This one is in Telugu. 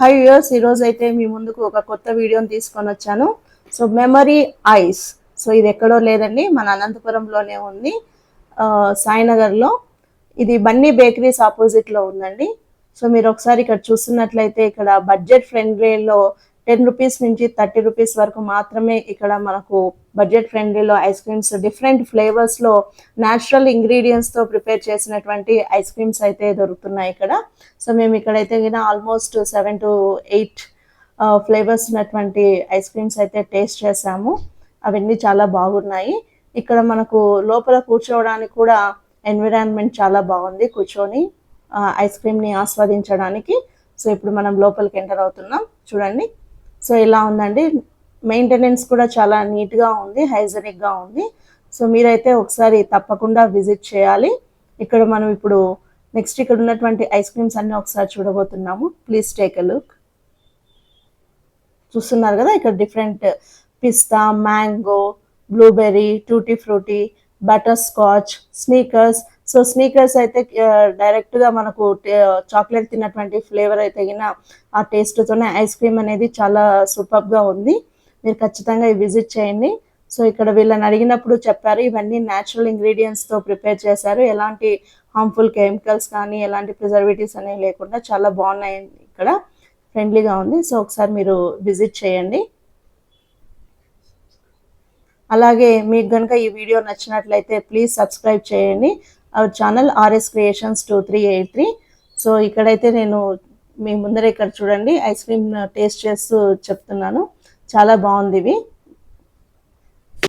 హై వ్యూయర్స్, ఈరోజు అయితే మీ ముందుకు ఒక కొత్త వీడియోని తీసుకొని వచ్చాను. So memory ice. సో ఇది ఎక్కడో లేదండి, మన అనంతపురంలోనే ఉంది, సాయినగర్లో. ఇది బన్నీ బేకరీస్ ఆపోజిట్లో ఉందండి. సో మీరు ఒకసారి ఇక్కడ చూస్తున్నట్లయితే ఇక్కడ బడ్జెట్ ఫ్రెండ్లీలో 10 రూపీస్ నుంచి 30 రూపీస్ వరకు మాత్రమే ఇక్కడ మనకు బడ్జెట్ ఫ్రెండ్లీలో ఐస్ క్రీమ్స్ డిఫరెంట్ ఫ్లేవర్స్లో న్యాచురల్ ఇంగ్రీడియంట్స్తో ప్రిపేర్ చేసినటువంటి ఐస్ క్రీమ్స్ అయితే దొరుకుతున్నాయి ఇక్కడ. సో మేము ఇక్కడైతే ఆల్మోస్ట్ 7 to 8 ఫ్లేవర్స్ ఉన్నటువంటి ఐస్ క్రీమ్స్ అయితే టేస్ట్ చేసాము. అవన్నీ చాలా బాగున్నాయి. ఇక్కడ మనకు లోపల కూర్చోవడానికి కూడా ఎన్విరాన్మెంట్ చాలా బాగుంది, కూర్చొని ఐస్ క్రీమ్ని ఆస్వాదించడానికి. సో ఇప్పుడు మనం లోపలికి ఎంటర్ అవుతున్నాం, చూడండి. సో ఇలా ఉందండి, మెయింటెనెన్స్ కూడా చాలా నీట్గా ఉంది, హైజెనిక్గా ఉంది. సో మీరైతే ఒకసారి తప్పకుండా విజిట్ చేయాలి. ఇక్కడ మనం ఇప్పుడు నెక్స్ట్ ఇక్కడ ఉన్నటువంటి ఐస్ క్రీమ్స్ అన్నీ ఒకసారి చూడబోతున్నాము. Please take a look. చూస్తున్నారు కదా, ఇక్కడ different pista, mango, blueberry, tutti frutti, butterscotch, snickers. So snickers అయితే డైరెక్ట్గా మనకు చాక్లెట్ తిన్నటువంటి ఫ్లేవర్ అయితే ఆ టేస్ట్తోనే ఐస్ క్రీమ్ అనేది చాలా సూపర్గా ఉంది. మీరు ఖచ్చితంగా విజిట్ చేయండి. సో ఇక్కడ వీళ్ళని అడిగినప్పుడు చెప్పారు, ఇవన్నీ న్యాచురల్ ఇంగ్రీడియంట్స్తో ప్రిపేర్ చేశారు, ఎలాంటి హార్మ్ఫుల్ కెమికల్స్ కానీ ఎలాంటి ప్రిజర్వేటివ్స్ అనేవి లేకుండా చాలా బాగున్నాయి, ఇక్కడ ఫ్రెండ్లీగా ఉంది. సో ఒకసారి మీరు విజిట్ చేయండి. అలాగే మీకు కనుక ఈ వీడియో నచ్చినట్లయితే ప్లీజ్ సబ్స్క్రైబ్ చేయండి our channel RS creations 2383. So ఇక్కడైతే నేను మీ ముందర ఇక్కడ చూడండి ఐస్ క్రీమ్ టేస్ట్ చేస్తూ చెప్తున్నాను, చాలా బాగుంది ఇవి.